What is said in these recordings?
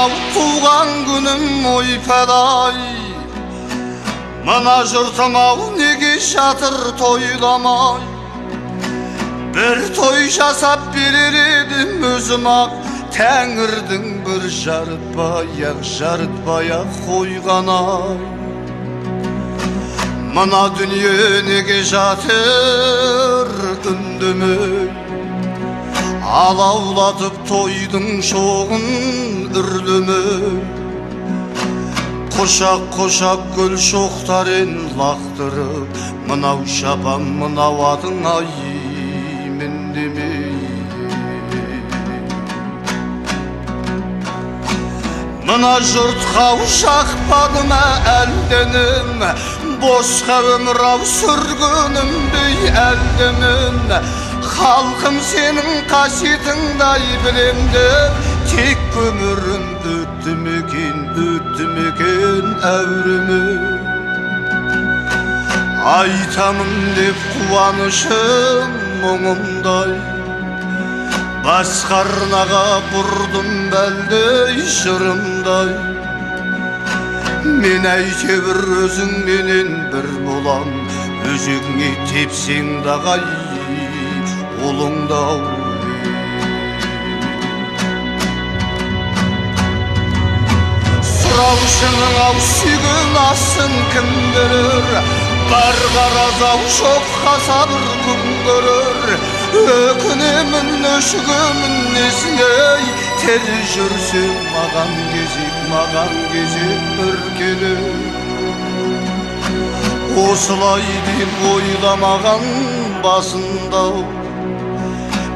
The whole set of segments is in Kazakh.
ау туған күнім ойпадай, мына жұртым ау неге жатыр тойламай. Bir toy жасап берер едім өзім-ақ, Тәңірдің бір жарытпай-ақ қойған-ай. Мына дүние неге жатыр үндемей, алаулатып тойдың шоғын үрлемей. Қошақ-қошақ гүл шоқтарын лақтырып, мынау шапан мынау атың ай міндемей. Мына жұрт қаушақпады ма әлденім, босқа өмір ау сүргенімдей әлденім. Халқым сенің қасиетіңдай білемді, тек өмірім өтті мекен әуреме. Айтамын деп қуанышым мұңымдай, басқа арнаға бұрдым бәлдей жырымдай. Мен әйтеуір өзіңменен бір болам, өзіңе тепсең дағай ұлыңдау. Сұраушының ау сүйген асын кім берер, бар қаразау жоққа сабыр күн көрер. Өкінемін өшігемін несіне, тел жүрсе маған кезек бір келер. Осылай деп ойламаған басындау,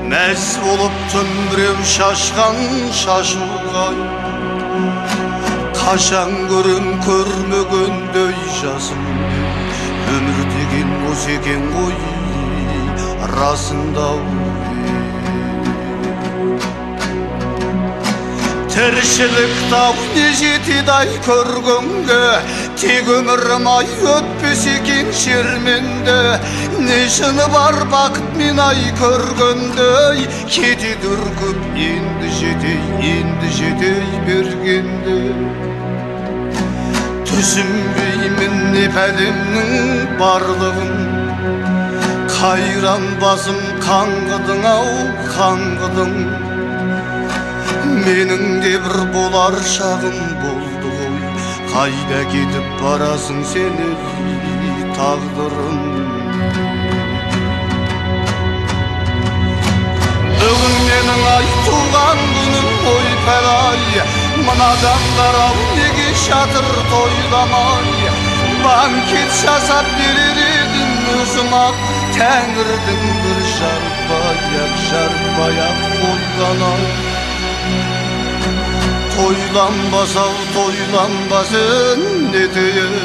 мәз болып түнбіреу шашқан шашуғай. Қашан көрем көрмегендей жасымды, өмір деген осы екен ғой расындау. Тіршілік тау не жетеді-ай көргенге, тек өмірім ай өтпес екен шерменде. Не жыны бар бақыт мен ай көргендей, кетеді үркіп енді жетей бергенде. Түсінбеймін не пәлемнің барлығын, қайран басым қаңғыдың ау қаңғыдың. Менің де бір болар шағым болды ғой, қайда кетіп барасың сені тағдырым. Бүгін менің ай туған күнім ойпалай, мына адамдар ау неге жатыр тойламай. Банкет жасап берер едім өзім-ақ, Тәңірдің бір жарытпай-ақ қойған-ай. Toylanbaz-ау toylanбасын етейін,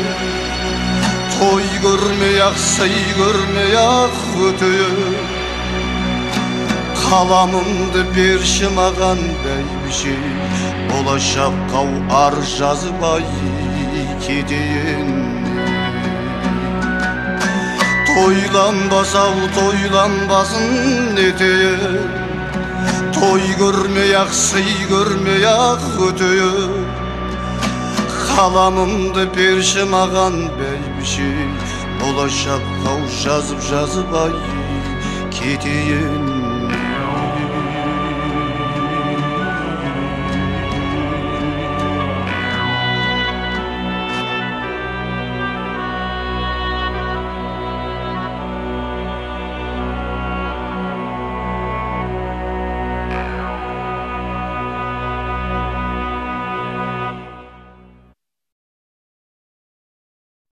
той көрмей-ақ сый көрмей-ақ өтейін. Қаламымды берші маған бәйбіше, болашаққа ар жазып ай кетейін. Toylanбaz-ау тойланбасын етейін, той көрмей-ақ сый көрмей-ақ өтейін. Қаламымды берші маған бәйбіше, болашаққа жазып ай кетейін.